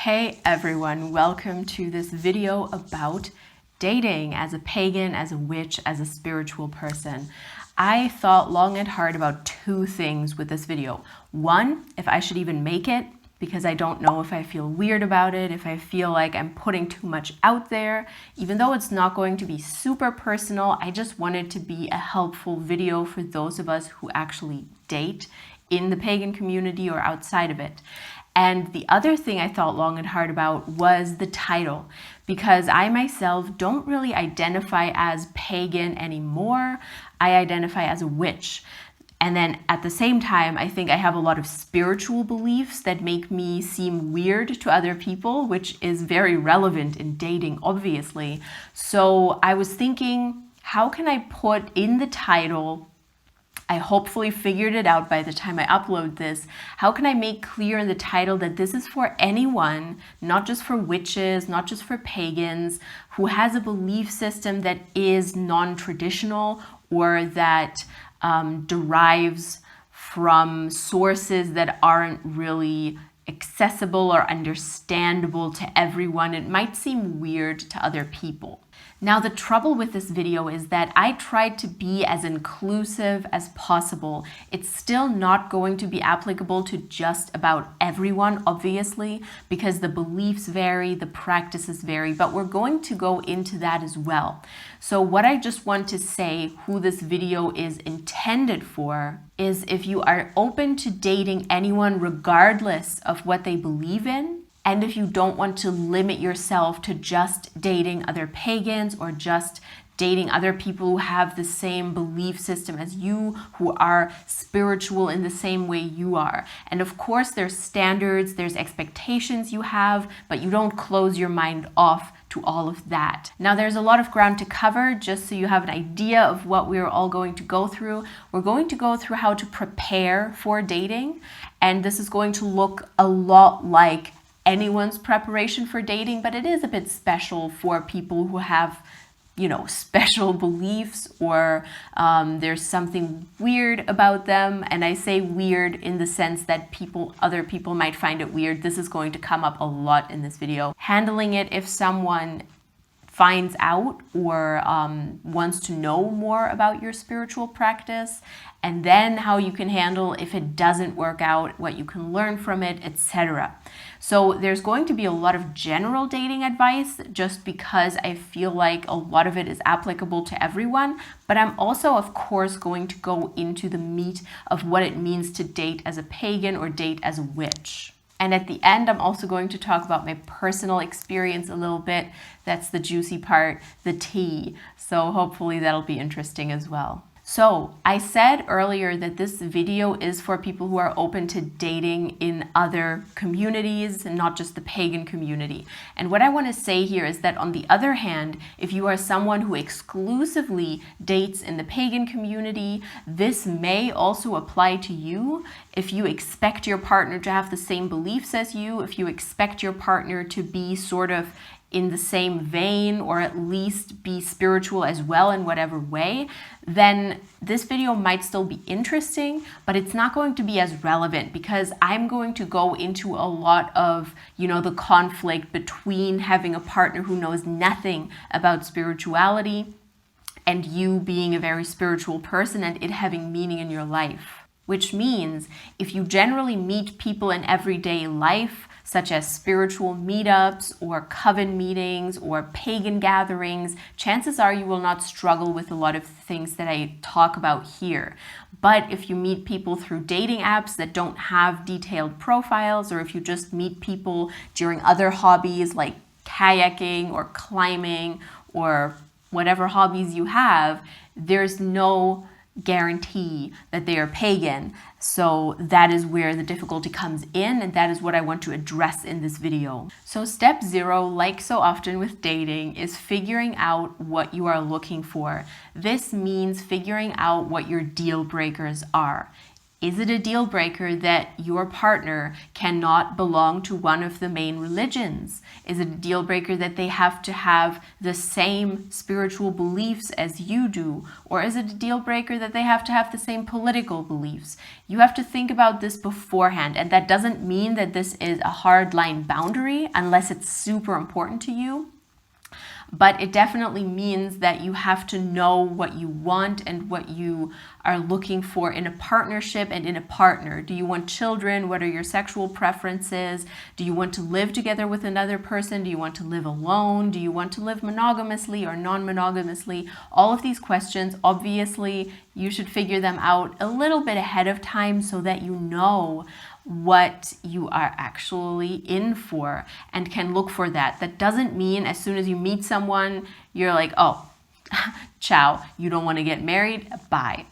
Hey everyone, welcome to this video about dating as a pagan, as a witch, as a spiritual person. I thought long and hard about two things with this video. One, if I should even make it, because I don't know if I feel weird about it, if I feel like I'm putting too much out there. Even though it's not going to be super personal, I just wanted to be a helpful video for those of us who actually date in the pagan community or outside of it. And the other thing I thought long and hard about was the title, because I myself don't really identify as pagan anymore. I identify as a witch. And then at the same time, I think I have a lot of spiritual beliefs that make me seem weird to other people, which is very relevant in dating, obviously. So I was thinking, how can I put in the title, I hopefully figured it out by the time I upload this. How can I make clear in the title that this is for anyone, not just for witches, not just for pagans, who has a belief system that is non-traditional or that derives from sources that aren't really accessible or understandable to everyone. It might seem weird to other people. Now, the trouble with this video is that I tried to be as inclusive as possible. It's still not going to be applicable to just about everyone, obviously, because the beliefs vary, the practices vary, but we're going to go into that as well. So what I just want to say, who this video is intended for, is if you are open to dating anyone regardless of what they believe in, and if you don't want to limit yourself to just dating other pagans or just dating other people who have the same belief system as you, who are spiritual in the same way you are. And of course, there's standards, there's expectations you have, but you don't close your mind off to all of that. Now, there's a lot of ground to cover, just so you have an idea of what we're all going to go through. We're going to go through how to prepare for dating, and this is going to look a lot like anyone's preparation for dating, but it is a bit special for people who have, special beliefs or there's something weird about them. And I say weird in the sense that other people might find it weird. This is going to come up a lot in this video. Handling it if someone finds out or wants to know more about your spiritual practice, and then how you can handle if it doesn't work out, what you can learn from it, etc. So there's going to be a lot of general dating advice just because I feel like a lot of it is applicable to everyone, but I'm also, of course, going to go into the meat of what it means to date as a pagan or date as a witch. And at the end, I'm also going to talk about my personal experience a little bit. That's the juicy part, the tea. So hopefully that'll be interesting as well. So I said earlier that this video is for people who are open to dating in other communities and not just the pagan community. And what I want to say here is that on the other hand, if you are someone who exclusively dates in the pagan community, this may also apply to you. If you expect your partner to have the same beliefs as you, if you expect your partner to be sort of in the same vein or at least be spiritual as well in whatever way, then this video might still be interesting, but it's not going to be as relevant because I'm going to go into a lot of, the conflict between having a partner who knows nothing about spirituality and you being a very spiritual person and it having meaning in your life. Which means if you generally meet people in everyday life, such as spiritual meetups or coven meetings or pagan gatherings, chances are you will not struggle with a lot of things that I talk about here. But if you meet people through dating apps that don't have detailed profiles, or if you just meet people during other hobbies like kayaking or climbing or whatever hobbies you have, there's no guarantee that they are pagan. So that is where the difficulty comes in, and that is what I want to address in this video. So step 0, like so often with dating, is figuring out what you are looking for. This means figuring out what your deal breakers are. Is it a deal breaker that your partner cannot belong to one of the main religions? Is it a deal breaker that they have to have the same spiritual beliefs as you do? Or is it a deal breaker that they have to have the same political beliefs? You have to think about this beforehand, and that doesn't mean that this is a hard line boundary unless it's super important to you. But it definitely means that you have to know what you want and what you are looking for in a partnership and in a partner. Do you want children? What are your sexual preferences? Do you want to live together with another person? Do you want to live alone? Do you want to live monogamously or non-monogamously? All of these questions, obviously, you should figure them out a little bit ahead of time so that you know what you are actually in for and can look for that. That doesn't mean as soon as you meet someone, you're like, oh, ciao, you don't want to get married? Bye.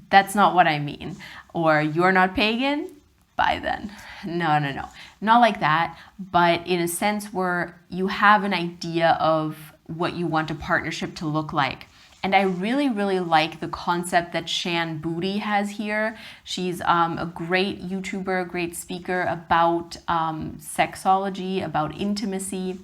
That's not what I mean. Or you're not pagan? Bye then. No. Not like that, but in a sense where you have an idea of what you want a partnership to look like. And I really, really like the concept that Shan Boody has here. She's a great YouTuber, a great speaker about sexology, about intimacy.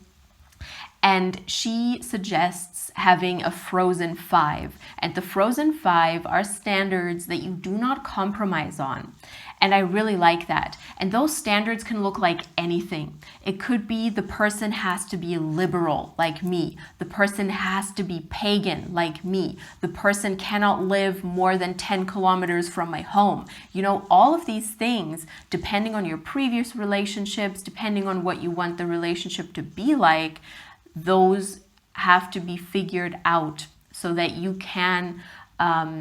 And she suggests having a frozen 5. And the frozen 5 are standards that you do not compromise on. And I really like that. And those standards can look like anything. It could be the person has to be liberal, like me. The person has to be pagan, like me. The person cannot live more than 10 kilometers from my home. You know, all of these things, depending on your previous relationships, depending on what you want the relationship to be like, those have to be figured out so that you can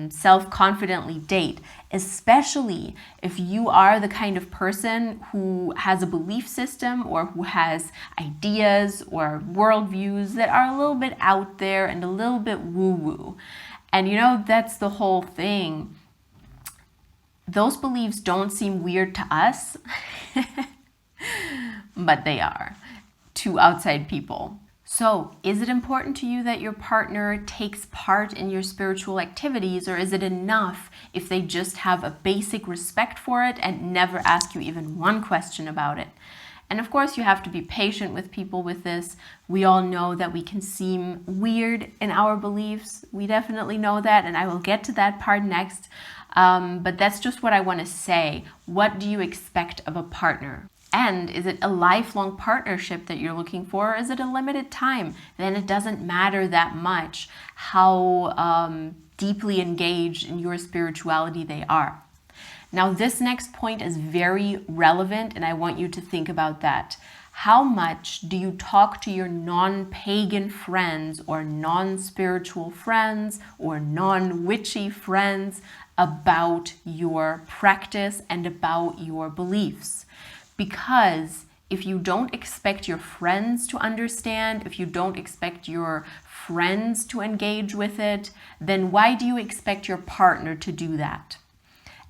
self-confidently date, especially if you are the kind of person who has a belief system or who has ideas or worldviews that are a little bit out there and a little bit woo-woo. And you know, that's the whole thing. Those beliefs don't seem weird to us, but they are to outside people. So, is it important to you that your partner takes part in your spiritual activities, or is it enough if they just have a basic respect for it and never ask you even one question about it? And of course, you have to be patient with people with this. We all know that we can seem weird in our beliefs. We definitely know that, and I will get to that part next. But that's just what I want to say. What do you expect of a partner? And is it a lifelong partnership that you're looking for, or is it a limited time? Then it doesn't matter that much how deeply engaged in your spirituality they are. Now, this next point is very relevant, and I want you to think about that. How much do you talk to your non-pagan friends or non-spiritual friends or non-witchy friends about your practice and about your beliefs? Because if you don't expect your friends to understand, if you don't expect your friends to engage with it, then why do you expect your partner to do that?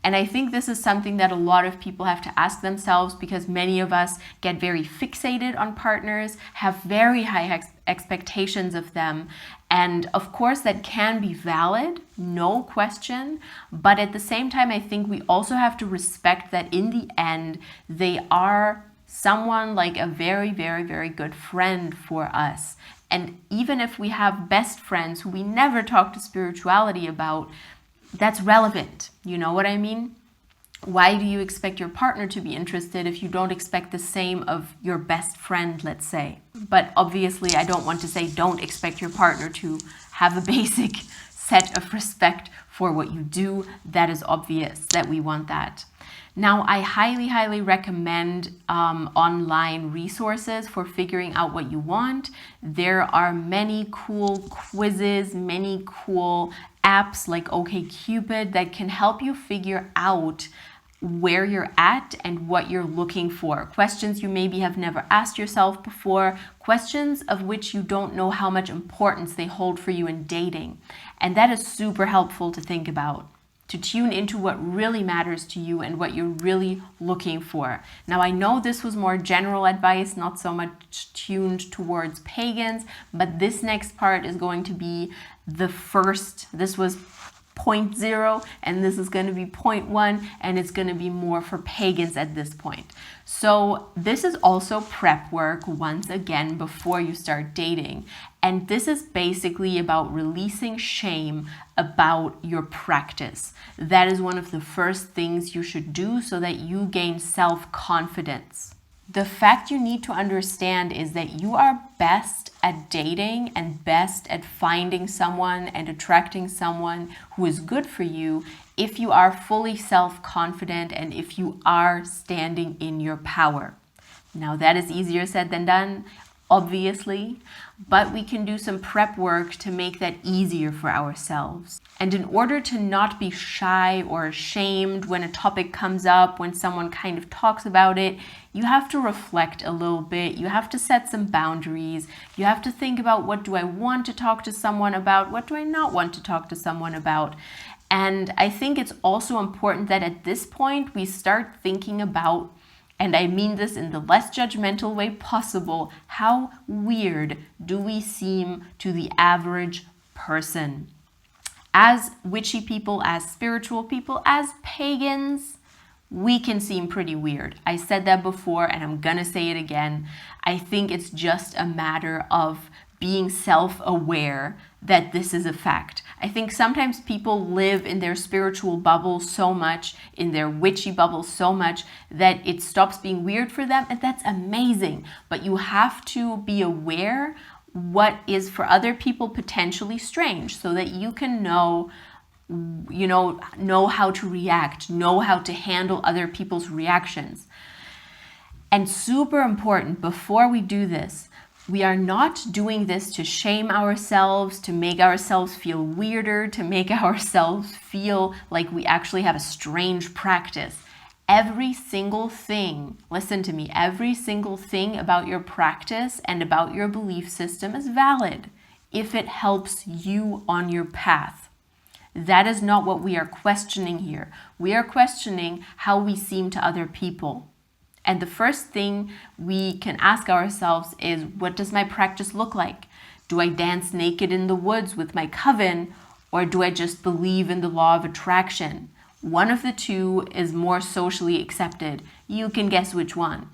And I think this is something that a lot of people have to ask themselves, because many of us get very fixated on partners, have very high expectations of them. And of course, that can be valid, no question. But at the same time, I think we also have to respect that in the end, they are someone like a very, very, very good friend for us. And even if we have best friends who we never talk to spirituality about, that's relevant. You know what I mean? Why do you expect your partner to be interested if you don't expect the same of your best friend, let's say? But obviously, I don't want to say don't expect your partner to have a basic set of respect for what you do. That is obvious that we want that. Now, I highly, highly recommend online resources for figuring out what you want. There are many cool quizzes, many cool apps like OkCupid that can help you figure out where you're at and what you're looking for. Questions you maybe have never asked yourself before, questions of which you don't know how much importance they hold for you in dating. And that is super helpful to think about, to tune into what really matters to you and what you're really looking for. Now, I know this was more general advice, not so much tuned towards pagans, but this next part is going to be the first. This was 0.0 and this is going to be 0.1, and it's going to be more for pagans at this point. So this is also prep work once again before you start dating. And this is basically about releasing shame about your practice. That is one of the first things you should do so that you gain self-confidence. The fact you need to understand is that you are best at dating and best at finding someone and attracting someone who is good for you if you are fully self-confident and if you are standing in your power. Now that is easier said than done, obviously, but we can do some prep work to make that easier for ourselves. And in order to not be shy or ashamed when a topic comes up, when someone kind of talks about it, you have to reflect a little bit. You have to set some boundaries. You have to think about, what do I want to talk to someone about? What do I not want to talk to someone about? And I think it's also important that at this point we start thinking about, and I mean this in the less judgmental way possible, how weird do we seem to the average person? As witchy people, as spiritual people, as pagans, we can seem pretty weird. I said that before and I'm gonna say it again. I think it's just a matter of being self-aware that this is a fact. I think sometimes people live in their spiritual bubble so much, in their witchy bubble so much, that it stops being weird for them, and that's amazing. But you have to be aware what is for other people potentially strange so that you can know how to react, know how to handle other people's reactions. And super important, before we do this, we are not doing this to shame ourselves, to make ourselves feel weirder, to make ourselves feel like we actually have a strange practice. Every single thing, listen to me, every single thing about your practice and about your belief system is valid if it helps you on your path. That is not what we are questioning here. We are questioning how we seem to other people. And the first thing we can ask ourselves is, what does my practice look like? Do I dance naked in the woods with my coven, or do I just believe in the law of attraction? One of the two is more socially accepted. You can guess which one.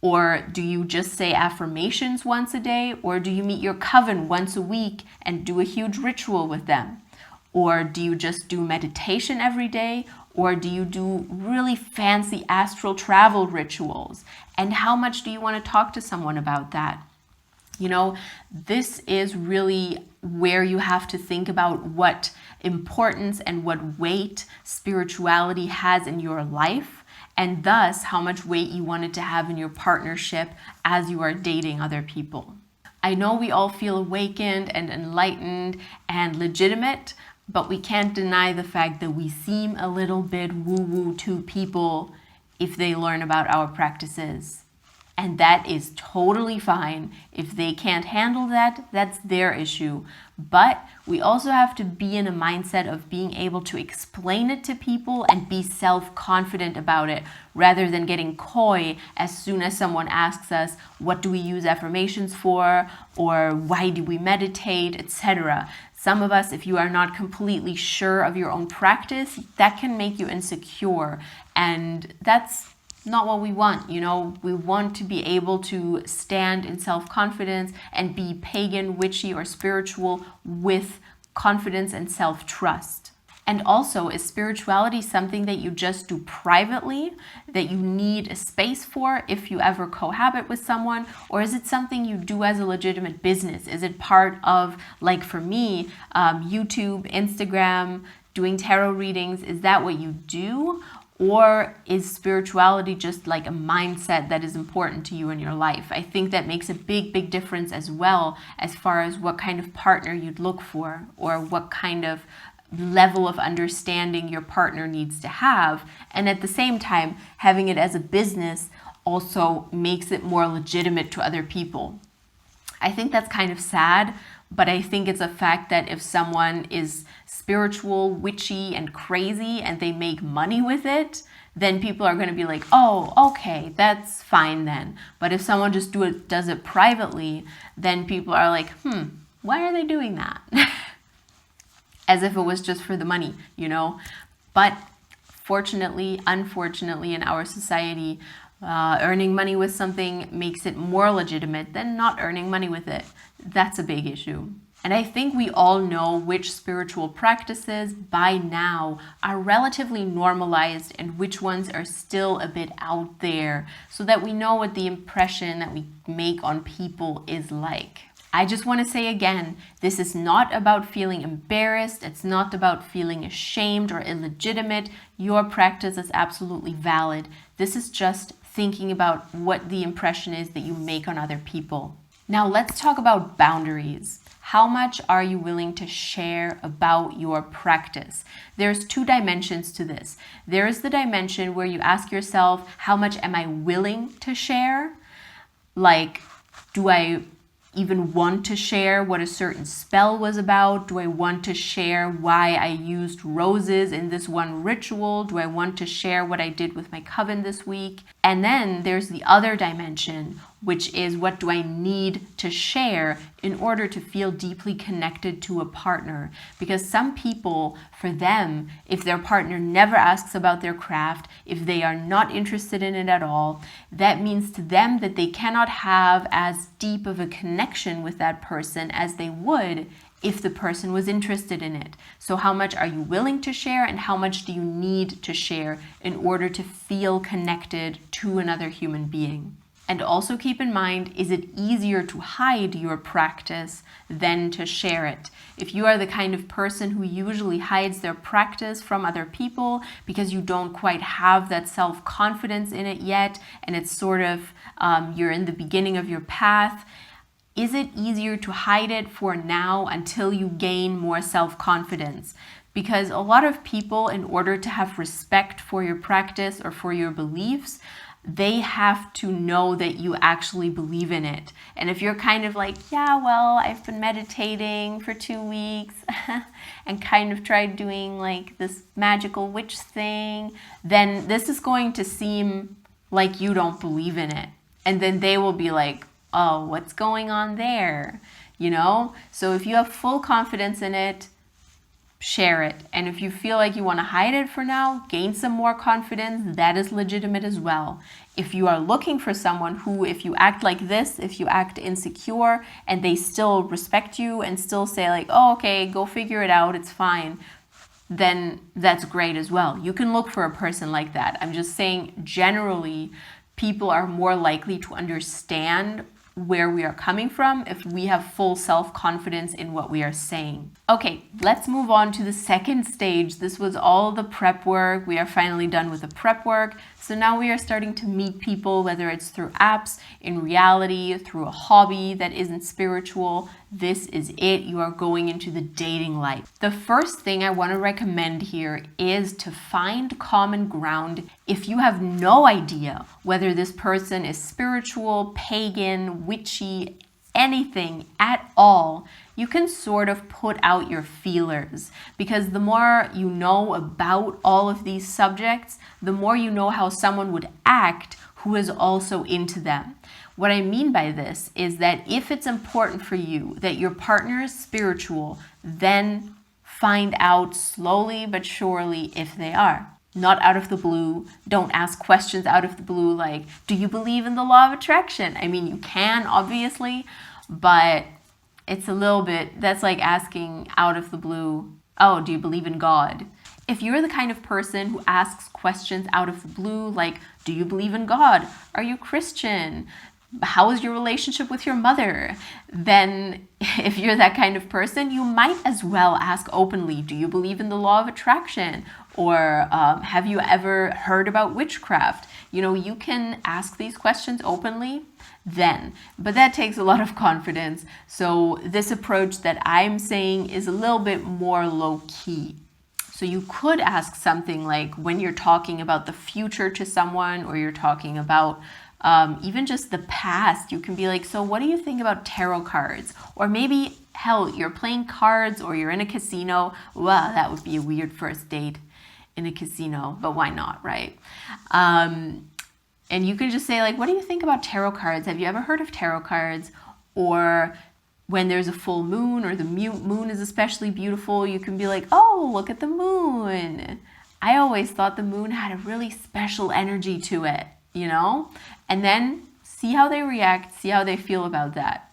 Or do you just say affirmations once a day, or do you meet your coven once a week and do a huge ritual with them? Or do you just do meditation every day? Or do you do really fancy astral travel rituals? And how much do you want to talk to someone about that? This is really where you have to think about what importance and what weight spirituality has in your life, and thus how much weight you want it to have in your partnership as you are dating other people. I know we all feel awakened and enlightened and legitimate, but we can't deny the fact that we seem a little bit woo-woo to people if they learn about our practices. And that is totally fine. If they can't handle that, that's their issue. But we also have to be in a mindset of being able to explain it to people and be self-confident about it, rather than getting coy as soon as someone asks us, what do we use affirmations for? Or why do we meditate, etc. Some of us, if you are not completely sure of your own practice, that can make you insecure. And that's not what we want. We want to be able to stand in self-confidence and be pagan, witchy, or spiritual with confidence and self-trust. And also, is spirituality something that you just do privately, that you need a space for if you ever cohabit with someone? Or is it something you do as a legitimate business? Is it part of, like for me, YouTube, Instagram, doing tarot readings? Is that what you do? Or is spirituality just like a mindset that is important to you in your life? I think that makes a big, big difference as well, as far as what kind of partner you'd look for, or what kind of level of understanding your partner needs to have. And at the same time, having it as a business also makes it more legitimate to other people. I think that's kind of sad, but I think it's a fact that if someone is spiritual, witchy, and crazy, and they make money with it, then people are going to be like, oh, okay, that's fine then. But if someone just does it privately, then people are like, why are they doing that? as if it was just for the money, But fortunately, unfortunately, in our society, earning money with something makes it more legitimate than not earning money with it. That's a big issue. And I think we all know which spiritual practices by now are relatively normalized and which ones are still a bit out there, so that we know what the impression that we make on people is like. I just want to say again, this is not about feeling embarrassed. It's not about feeling ashamed or illegitimate. Your practice is absolutely valid. This is just thinking about what the impression is that you make on other people. Now let's talk about boundaries. How much are you willing to share about your practice? There's 2 dimensions to this. There is the dimension where you ask yourself, how much am I willing to share? Like, do I even want to share what a certain spell was about? Do I want to share why I used roses in this one ritual? Do I want to share what I did with my coven this week? And then there's the other dimension, which is what do I need to share in order to feel deeply connected to a partner? Because some people, for them, if their partner never asks about their craft, if they are not interested in it at all, that means to them that they cannot have as deep of a connection with that person as they would if the person was interested in it. So how much are you willing to share, and how much do you need to share in order to feel connected to another human being? And also keep in mind, is it easier to hide your practice than to share it? If you are the kind of person who usually hides their practice from other people because you don't quite have that self-confidence in it yet, and it's sort of, you're in the beginning of your path, is it easier to hide it for now until you gain more self-confidence? Because a lot of people, in order to have respect for your practice or for your beliefs, they have to know that you actually believe in it. And if you're kind of like, yeah, well, I've been meditating for 2 weeks and kind of tried doing like this magical witch thing, then this is going to seem like you don't believe in it. And then they will be like, oh, what's going on there? So if you have full confidence in it, share it. And if you feel like you want to hide it for now, gain some more confidence, that is legitimate as well. If you are looking for someone who, if you act like this, if you act insecure and they still respect you and still say like, oh, okay, go figure it out, it's fine, then that's great as well. You can look for a person like that. I'm just saying generally people are more likely to understand where we are coming from if we have full self-confidence in what we are saying. Okay, let's move on to the second stage. This was all the prep work. We are finally done with the prep work. So now we are starting to meet people, whether it's through apps, in reality, through a hobby that isn't spiritual. This is it. You are going into the dating life. The first thing I want to recommend here is to find common ground. If you have no idea whether this person is spiritual, pagan, witchy, anything at all, you can sort of put out your feelers, because the more you know about all of these subjects, the more you know how someone would act who is also into them. What I mean by this is that if it's important for you that your partner is spiritual, then find out slowly but surely if they are. Not out of the blue. Don't ask questions out of the blue like, do you believe in the law of attraction? I mean, you can, obviously, but it's a little bit, that's like asking out of the blue, oh, do you believe in God? If you're the kind of person who asks questions out of the blue, like, do you believe in God? Are you Christian? How is your relationship with your mother? Then if you're that kind of person, you might as well ask openly, do you believe in the law of attraction? Or have you ever heard about witchcraft? You can ask these questions openly then, but that takes a lot of confidence. So this approach that I'm saying is a little bit more low-key. So you could ask something like, when you're talking about the future to someone, or you're talking about even just the past, you can be like, so what do you think about tarot cards? Or maybe, hell, you're playing cards or you're in a casino. Well, that would be a weird first date in a casino, but why not, right? And you can just say like, what do you think about tarot cards? Have you ever heard of tarot cards? Or when there's a full moon or the moon is especially beautiful, you can be like, oh, look at the moon. I always thought the moon had a really special energy to it, you know? And then see how they react, see how they feel about that.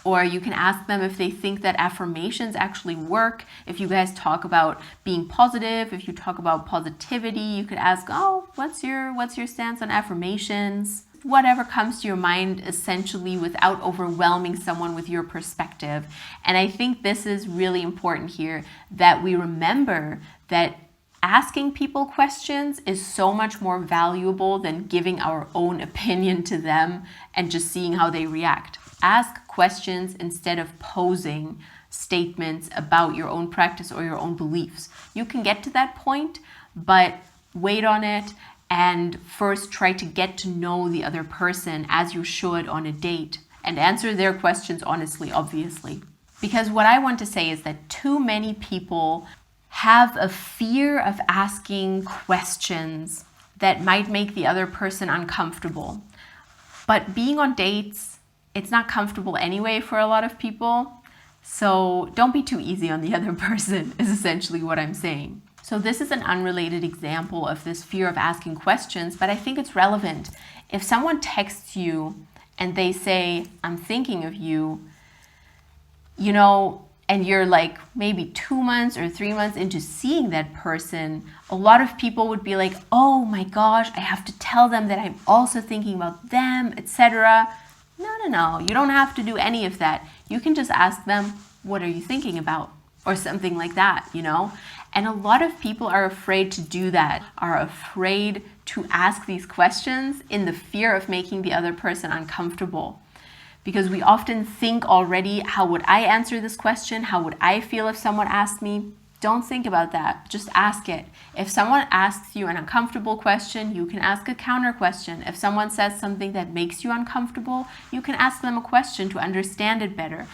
Or you can ask them if they think that affirmations actually work. If you guys talk about being positive, if you talk about positivity, you could ask, oh, what's your stance on affirmations? Whatever comes to your mind, essentially, without overwhelming someone with your perspective. And I think this is really important here, that we remember that asking people questions is so much more valuable than giving our own opinion to them and just seeing how they react. Ask questions instead of posing statements about your own practice or your own beliefs. You can get to that point, but wait on it and first try to get to know the other person as you should on a date, and answer their questions honestly, obviously. Because what I want to say is that too many people have a fear of asking questions that might make the other person uncomfortable. But being on dates, it's not comfortable anyway for a lot of people. So don't be too easy on the other person is essentially what I'm saying. So this is an unrelated example of this fear of asking questions, but I think it's relevant. If someone texts you and they say, I'm thinking of you, you know, and you're like maybe 2 months or 3 months into seeing that person, a lot of people would be like, oh my gosh, I have to tell them that I'm also thinking about them, etc. No, you don't have to do any of that. You can just ask them, what are you thinking about? Or something like that, you know? And a lot of people are afraid to do that, are afraid to ask these questions in the fear of making the other person uncomfortable. Because we often think already, how would I answer this question? How would I feel if someone asked me? Don't think about that. Just ask it. If someone asks you an uncomfortable question, you can ask a counter question. If someone says something that makes you uncomfortable, you can ask them a question to understand it better.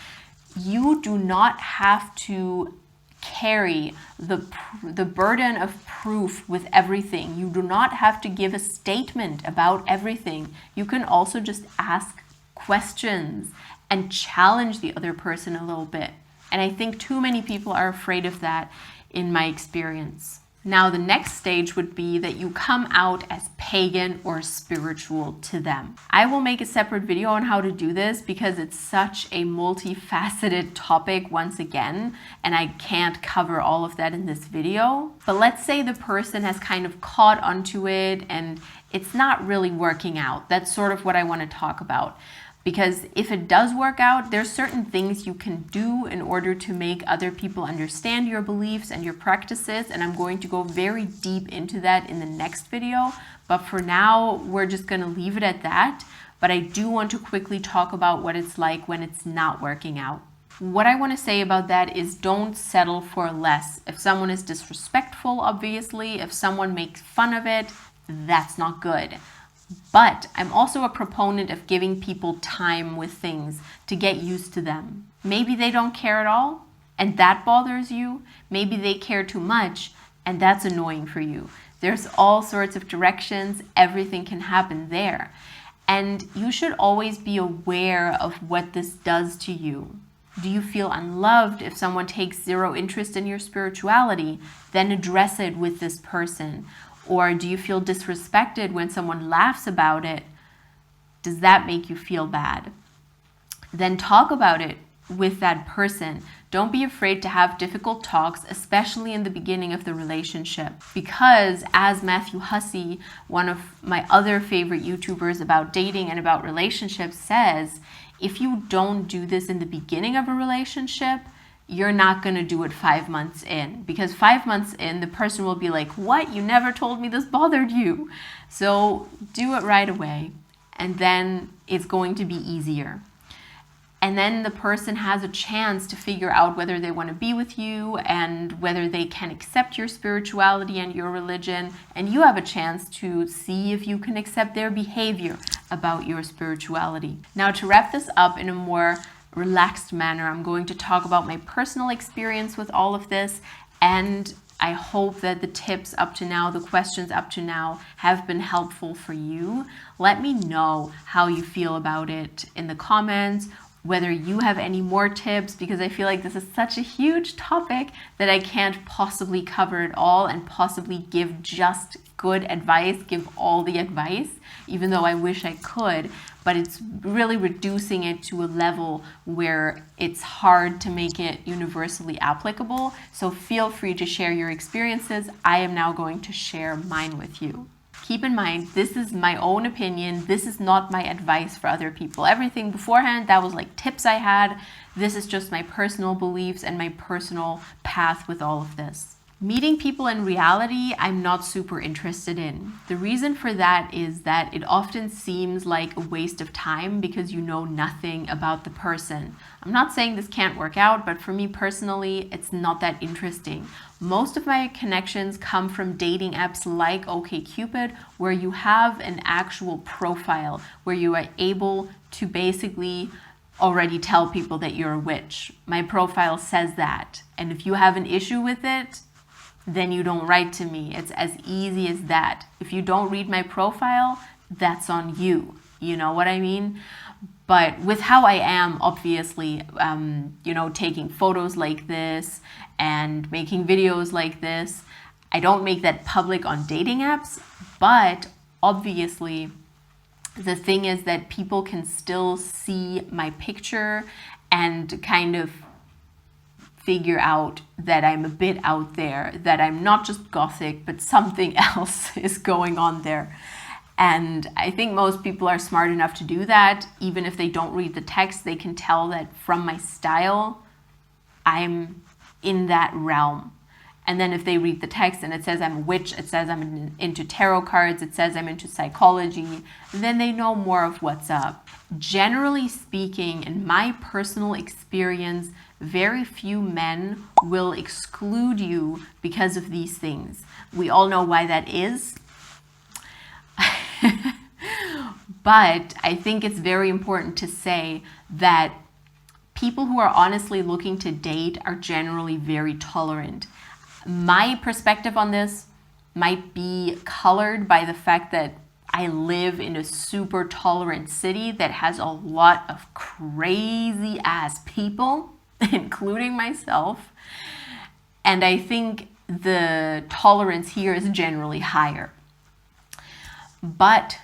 You do not have to carry the burden of proof with everything. You do not have to give a statement about everything. You can also just ask questions and challenge the other person a little bit. And I think too many people are afraid of that in my experience. Now, the next stage would be that you come out as pagan or spiritual to them. I will make a separate video on how to do this because it's such a multifaceted topic once again, and I can't cover all of that in this video. But let's say the person has kind of caught onto it and it's not really working out. That's sort of what I want to talk about. Because if it does work out, there's certain things you can do in order to make other people understand your beliefs and your practices. And I'm going to go very deep into that in the next video. But for now, we're just going to leave it at that. But I do want to quickly talk about what it's like when it's not working out. What I want to say about that is don't settle for less. If someone is disrespectful, obviously, if someone makes fun of it, that's not good. But I'm also a proponent of giving people time with things to get used to them. Maybe they don't care at all, and that bothers you. Maybe they care too much, and that's annoying for you. There's all sorts of directions. Everything can happen there. And you should always be aware of what this does to you. Do you feel unloved if someone takes zero interest in your spirituality? Then address it with this person. Or do you feel disrespected when someone laughs about it? Does that make you feel bad? Then talk about it with that person. Don't be afraid to have difficult talks, especially in the beginning of the relationship. Because as Matthew Hussey, one of my other favorite YouTubers about dating and about relationships, says, if you don't do this in the beginning of a relationship, you're not going to do it 5 months in, because 5 months in, the person will be like, what? You never told me this bothered you. So do it right away, and then it's going to be easier. And then the person has a chance to figure out whether they want to be with you and whether they can accept your spirituality and your religion. And you have a chance to see if you can accept their behavior about your spirituality. Now, to wrap this up in a more relaxed manner, I'm going to talk about my personal experience with all of this, and I hope that the tips up to now, the questions up to now, have been helpful for you. Let me know how you feel about it in the comments. whether you have any more tips, because I feel like this is such a huge topic that I can't possibly cover it all and possibly give just good advice, give all the advice, even though I wish I could. But it's really reducing it to a level where it's hard to make it universally applicable. So feel free to share your experiences. I am now going to share mine with you. Keep in mind, this is my own opinion. This is not my advice for other people. Everything beforehand, that was like tips I had. This is just my personal beliefs and my personal path with all of this. Meeting people in reality, I'm not super interested in. The reason for that is that it often seems like a waste of time because you know nothing about the person. I'm not saying this can't work out, but for me personally, it's not that interesting. Most of my connections come from dating apps like OkCupid, where you have an actual profile, where you are able to basically already tell people that you're a witch. My profile says that. And if you have an issue with it, then you don't write to me. It's as easy as that. If you don't read my profile, that's on you. You know what I mean? But with how I am, obviously, taking photos like this and making videos like this, I don't make that public on dating apps. But obviously, the thing is that people can still see my picture and kind of figure out that I'm a bit out there, that I'm not just gothic, but something else is going on there. And I think most people are smart enough to do that. Even if they don't read the text, they can tell that from my style, I'm in that realm. And then if they read the text and it says I'm a witch, it says I'm into tarot cards, it says I'm into psychology, then they know more of what's up. Generally speaking, in my personal experience, very few men will exclude you because of these things. We all know why that is. But I think it's very important to say that people who are honestly looking to date are generally very tolerant. My perspective on this might be colored by the fact that I live in a super tolerant city that has a lot of crazy ass people, including myself. And I think the tolerance here is generally higher. But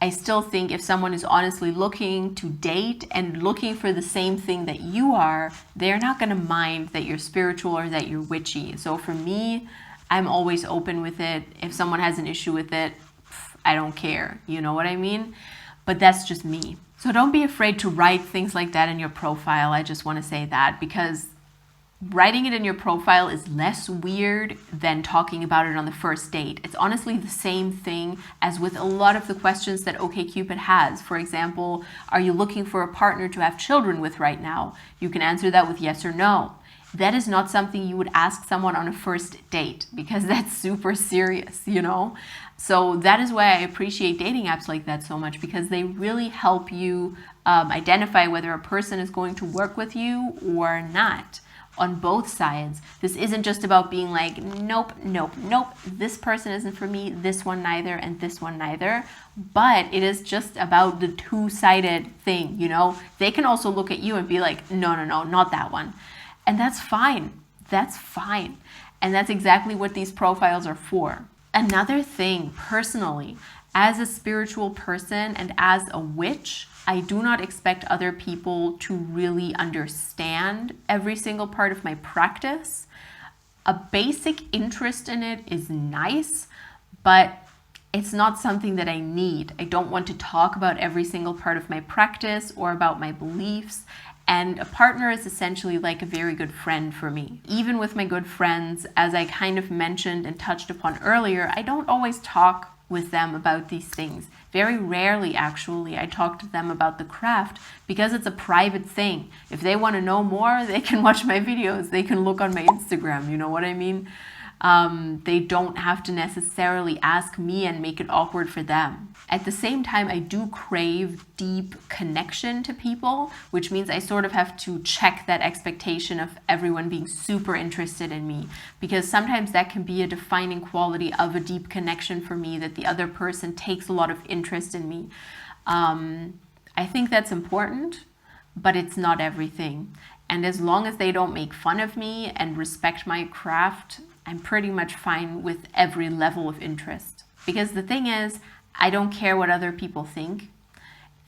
I still think if someone is honestly looking to date and looking for the same thing that you are, they're not going to mind that you're spiritual or that you're witchy. So for me, I'm always open with it. If someone has an issue with it, I don't care. You know what I mean? But that's just me. So don't be afraid to write things like that in your profile. I just want to say that, because writing it in your profile is less weird than talking about it on the first date. It's honestly the same thing as with a lot of the questions that OkCupid has. For example, are you looking for a partner to have children with right now? You can answer that with yes or no. That is not something you would ask someone on a first date, because that's super serious, you know? So that is why I appreciate dating apps like that so much, because they really help you identify whether a person is going to work with you or not. On both sides. This isn't just about being like, nope, nope, nope, this person isn't for me, this one neither, and this one neither. But it is just about the two-sided thing, you know? They can also look at you and be like, no, no, no, not that one. And that's fine. That's fine. And that's exactly what these profiles are for. Another thing, personally, as a spiritual person and as a witch, I do not expect other people to really understand every single part of my practice. A basic interest in it is nice, but it's not something that I need. I don't want to talk about every single part of my practice or about my beliefs. And a partner is essentially like a very good friend for me. Even with my good friends, as I kind of mentioned and touched upon earlier, I don't always talk with them about these things. Very rarely, actually, I talk to them about the craft because it's a private thing. If they want to know more, they can watch my videos. They can look on my Instagram, you know what I mean? They don't have to necessarily ask me and make it awkward for them. At the same time, I do crave deep connection to people, which means I sort of have to check that expectation of everyone being super interested in me, because sometimes that can be a defining quality of a deep connection for me, that the other person takes a lot of interest in me. I think that's important. but it's not everything. And as long as they don't make fun of me and respect my craft, I'm pretty much fine with every level of interest. Because the thing is, I don't care what other people think.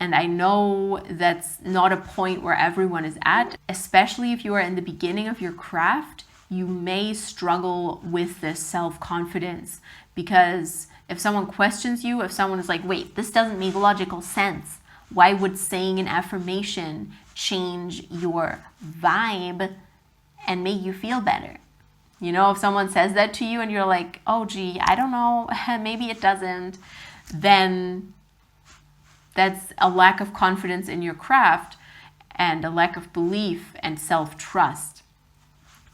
And I know that's not a point where everyone is at, especially if you are in the beginning of your craft. You may struggle with this self-confidence, because if someone questions you, if someone is like, wait, this doesn't make logical sense, why would saying an affirmation change your vibe and make you feel better? You know, if someone says that to you and you're like, oh gee, I don't know, maybe it doesn't, then that's a lack of confidence in your craft and a lack of belief and self-trust.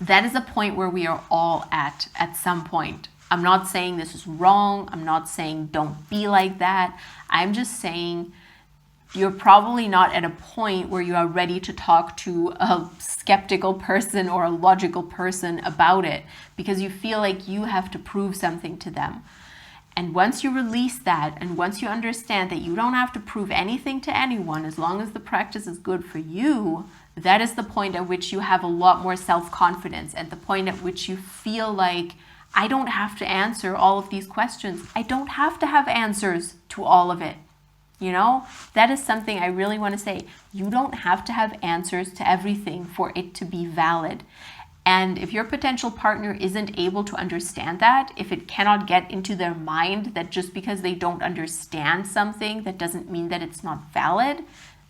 That is a point where we are all at some point. I'm not saying this is wrong. I'm not saying don't be like that. I'm just saying you're probably not at a point where you are ready to talk to a skeptical person or a logical person about it, because you feel like you have to prove something to them. And once you release that, and once you understand that you don't have to prove anything to anyone as long as the practice is good for you, that is the point at which you have a lot more self-confidence, and the point at which you feel like, I don't have to answer all of these questions. I don't have to have answers to all of it. You know, that is something I really want to say. You don't have to have answers to everything for it to be valid. And if your potential partner isn't able to understand that, if it cannot get into their mind that just because they don't understand something, that doesn't mean that it's not valid,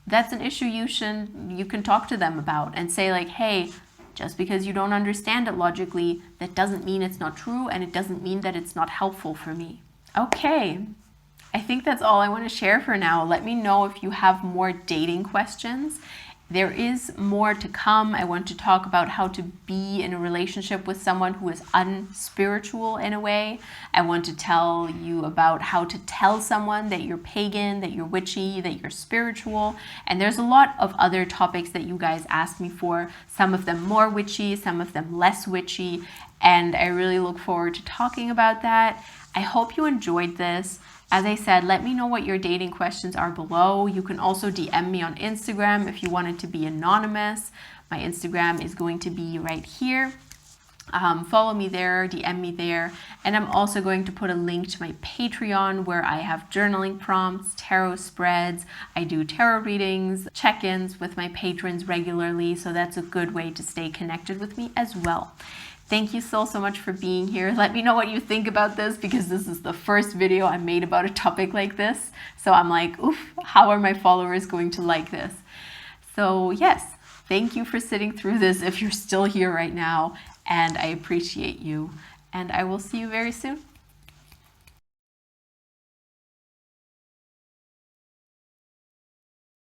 that's an issue you can talk to them about and say like, hey, just because you don't understand it logically, that doesn't mean it's not true, and it doesn't mean that it's not helpful for me. Okay, I think that's all I want to share for now. Let me know if you have more dating questions. There is more to come. I want to talk about how to be in a relationship with someone who is unspiritual in a way. I want to tell you about how to tell someone that you're pagan, that you're witchy, that you're spiritual. And there's a lot of other topics that you guys asked me for, some of them more witchy, some of them less witchy. And I really look forward to talking about that. I hope you enjoyed this. As I said, let me know what your dating questions are below. You can also DM me on Instagram if you want it to be anonymous. My Instagram is going to be right here. Follow me there, DM me there. And I'm also going to put a link to my Patreon where I have journaling prompts, tarot spreads. I do tarot readings, check-ins with my patrons regularly. So that's a good way to stay connected with me as well. Thank you so much for being here. Let me know what you think about this, because this is the first video I made about a topic like this. So I'm like, oof, how are my followers going to like this? So yes, thank you for sitting through this if you're still here right now, and I appreciate you. And I will see you very soon.